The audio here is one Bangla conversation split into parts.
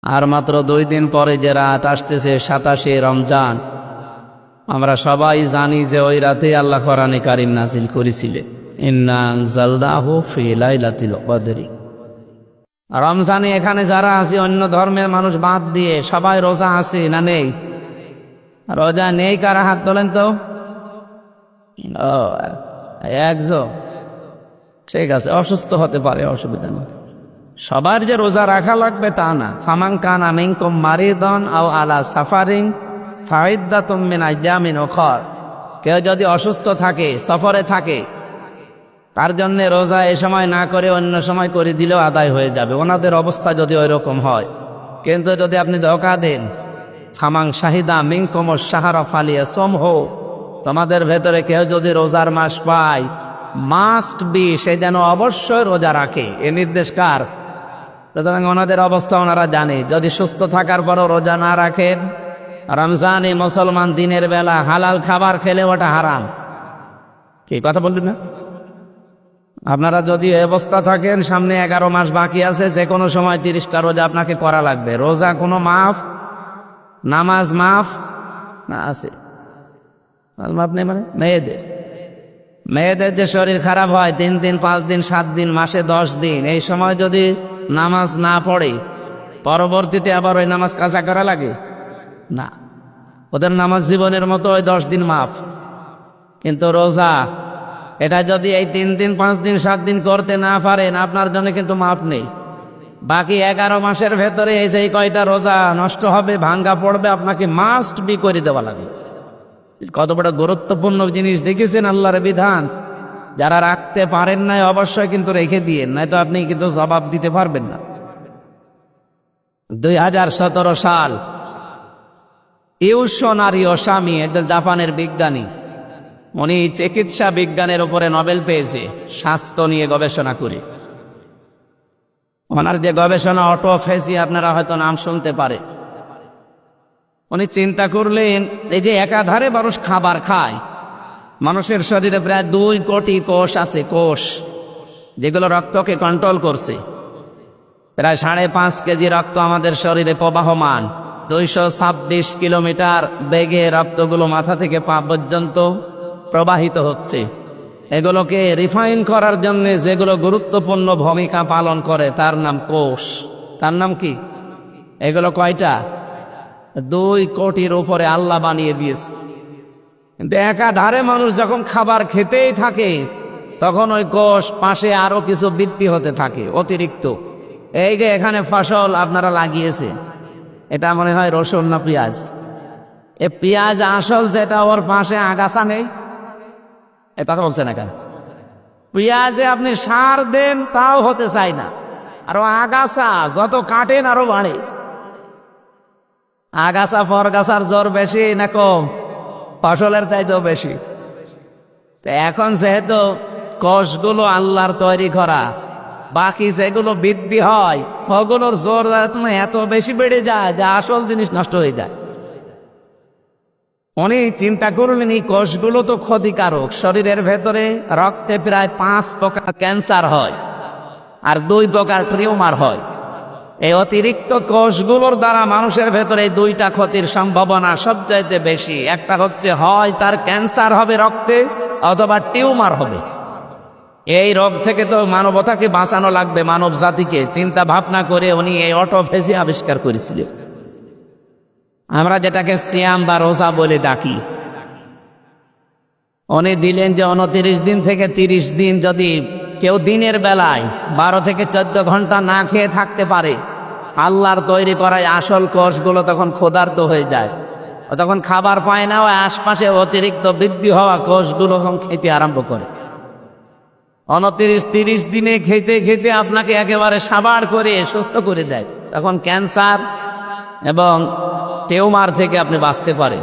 আর মাত্র 2 দিন পরে যে রাত আসতেছে 27শে রমজান, আমরা সবাই জানি যে ওই রাতে আল্লাহ কোরআনে কারীম নাজিল করেছিলেন, ইন্না আনজালনাহু ফি লাইলাতিল কদরি। রমজানে এখানে যারা আছে অন্য ধর্মের মানুষ বাদ দিয়ে সবাই রোজা আছে না নেই? রোজা নেই কারা হাত তোলেন তো? একজন, ঠিক আছে, অসুস্থ হতে পারে, অসুবিধা নেই। সবার যে রোজা রাখা লাগবে তা না। ফামান কানা মিনকুম মারিদান আও আলা সাফারিন ফাইদ্দাতুম মিন আইয়ামিন উখর। কেউ যদি অসুস্থ থাকে, সফরে থাকে, তার জন্য রোজা এ সময় না করে অন্য সময় করে দিলেও আদায় হয়ে যাবে, ওনাদের অবস্থা যদি ওই রকম হয়। কিন্তু যদি আপনি ধোঁকা দেন, ফামান শাহিদা মিনকুমুশ শাহরা ফালিয়াসুমহু, তোমাদের ভেতরে কেউ যদি রোজার মাস পায়, মাস্ট বি, সে যেন অবশ্যই রোজা রাখে। এ নির্দেশ কার? সুতরাং ওনাদের অবস্থা ওনারা জানে। যদি সুস্থ থাকার পরও রোজা না রাখেন, রমজানে মুসলমান দিনের বেলা হালাল খাবার খেলে ওটা হারাম। কি কথা বললেন না? আপনারা যদি অবস্থা থাকেন, সামনে 11 মাস বাকি আছে, যে কোনো সময় 30টা রোজা আপনাকে করা লাগবে। রোজা কোনো মাফ, নামাজ মাফ না আছে? মাফ নেই মানে মেয়েদের যে শরীর খারাপ হয় 3 দিন 5 দিন 7 দিন মাসে 10 দিন, এই সময় যদি নামাজ না পড়ে, পরবর্তীতে আবার ওই নামাজ কাজা করা লাগে না। ওদের নামাজ জীবনের মতো ওই 10 দিন মাফ। কিন্তু রোজা, এটা যদি এই 3 দিন 5 দিন 7 দিন করতে না পারেন, আপনার জন্য কিন্তু মাফ নেই। বাকি 11 মাসের ভেতরে এই যে কয়টা রোজা নষ্ট হবে, ভাঙ্গা পড়বে, আপনাকে মাস্ট বি করে দেওয়া লাগবে। কত বড় গুরুত্বপূর্ণ জিনিস দেখেছেন আল্লাহর বিধান। যারা রাখতে পারেন নাই অবশ্যই কিন্তু রেখে দিয়েন, নয়তো আপনি কিন্তু জবাব দিতে পারবেন না। 2017 সাল, ইউশোনারি ওসামি, একজন জাপানের বিজ্ঞানী, উনি চিকিৎসা বিজ্ঞানের উপরে নোবেল পেয়েছে স্বাস্থ্য নিয়ে গবেষণা করে। ওনার যে গবেষণা অটোফেসি, আপনারা হয়তো নাম শুনতে পারে। উনি চিন্তা করলেন, এই যে একাধারে মানুষ খাবার খায়, মানুষের শরীরে প্রায় 2 কোটি কোষ আছে, কোষ যেগুলো রক্তকে কন্ট্রোল করছে। প্রায় 5.5 কেজি রক্ত আমাদের শরীরে প্রবাহমান, 226 কিলোমিটার বেগে রক্তগুলো মাথা থেকে পা পর্যন্ত প্রবাহিত হচ্ছে। এগুলোকে রিফাইন করার জন্য যেগুলো গুরুত্বপূর্ণ ভূমিকা পালন করে তার নাম কোষ। তার নাম কি? এগুলো কয়টা? 2 কোটির উপরে আল্লাহ বানিয়ে দিয়েছে। কিন্তু একাধারে মানুষ যখন খাবার খেতেই থাকে, তখন ওই কোষ পাশে আরো কিছু বৃদ্ধি হতে থাকে অতিরিক্ত। এই যে এখানে ফসল আপনারা লাগিয়েছে, এটা মনে হয় রসুন না পেঁয়াজ? এ পেঁয়াজ আসল যেটা, ওর পাশে আগাছা নেই? এ কথা বলছে না কেন? পেঁয়াজে আপনি সার দেন তাও হতে চায় না, আরো আগাছা, যত কাটেন আরো বাড়ে। আগাছা পরগাছার জ্বর বেশি না কম? ফসলের চাইতেও বেশি। তো এখন যেহেতু কোষগুলো আল্লাহর তৈরি করা, বাকি যেগুলো বৃদ্ধি হয় ওগুলোর জোর এত বেশি বেড়ে যায় যে আসল জিনিস নষ্ট হয়ে যায়। উনি চিন্তা করলেন, এই কোষগুলো তো ক্ষতিকারক। শরীরের ভেতরে রক্তে প্রায় 5 প্রকার ক্যান্সার হয় আর 2 প্রকার টিউমার হয়। এই অতিরিক্ত কোষগুলোর দ্বারা মানুষের ভেতরে 2টা ক্ষতির সম্ভাবনা সবচাইতে বেশি। একটা হচ্ছে, হয় তার ক্যান্সার হবে রক্তে, অথবা টিউমার হবে। এই রোগ থেকে তো মানবতাকে বাঁচানো লাগবে, মানব জাতিকে। চিন্তা ভাবনা করে উনি এই অটোফেজি আবিষ্কার করেছিলেন, আমরা যেটাকে সিয়াম বা রোজা বলে ডাকি। উনি দিলেন যে 29 দিন থেকে 30 দিন যদি কেউ দিনের বেলায় 12 থেকে 14 ঘন্টা না খেয়ে থাকতে পারে, আল্লাহর তৈরি করায় আসল কোষগুলো তখন ক্ষুধার্ত হয়ে যায়, তখন খাবার পায় না, ওই আশপাশে অতিরিক্ত বৃদ্ধি হওয়া কোষগুলো খেতে আরম্ভ করে। 29-30 দিনে খেতে খেতে আপনাকে একেবারে সাবাড় করে সুস্থ করে দেয়। তখন ক্যান্সার এবং টিউমার থেকে আপনি বাঁচতে পারেন।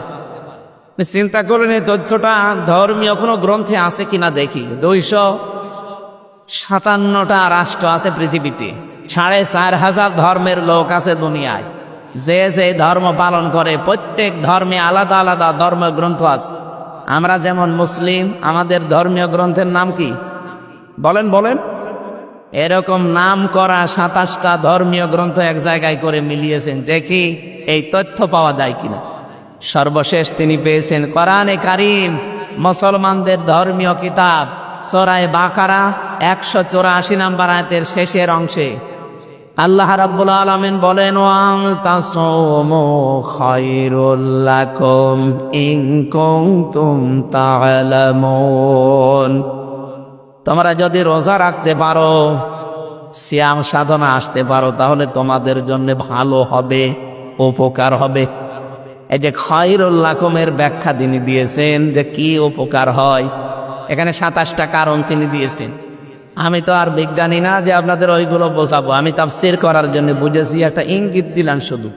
চিন্তা করেন এই তথ্যটা ধর্মীয় কোনো গ্রন্থে আছে কিনা দেখি। 257টা রাষ্ট্র আছে পৃথিবীতে, 4500 ধর্মের লোক আছে দুনিয়ায়। যে যে ধর্ম পালন করে, প্রত্যেক ধর্মে আলাদা আলাদা ধর্মীয় গ্রন্থ আছে। আমরা যেমন মুসলিম, আমাদের ধর্মীয় গ্রন্থের নাম কি? বলেন বলেন। এরকম নাম করা 27টা ধর্মীয় গ্রন্থ এক জায়গায় করে মিলিয়েছেন, দেখি এই তথ্য পাওয়া যায় কিনা। সর্বশেষ তিনি পেয়েছেন কোরআনে কারীম, মুসলমানদের ধর্মীয় কিতাব, সূরা বাকারা 184 নম্বর আয়াতের শেষের অংশে আল্লাহ রাব্বুল আলামিন বলেন, ওয়ান তাসুমু খায়রুল লাকুম ইন কুনতুম তা'লামুন। তোমরা যদি রোজা রাখতে পারো, সিয়াম সাধনা আসতে পারো, তাহলে তোমাদের জন্য ভালো হবে, উপকার হবে। এই যে খায়রুল লাকুমের ব্যাখ্যা তিনি দিয়েছেন যে কি উপকার হয়, এখানে 27টা কারণ তিনি দিয়েছেন। আমি তো আর বিজ্ঞানী না যে আপনাদের ওইগুলো বোঝাবো, আমি তাফসীর করার জন্য বুঝেছি, একটা ইঙ্গিত দিলাম শুধু।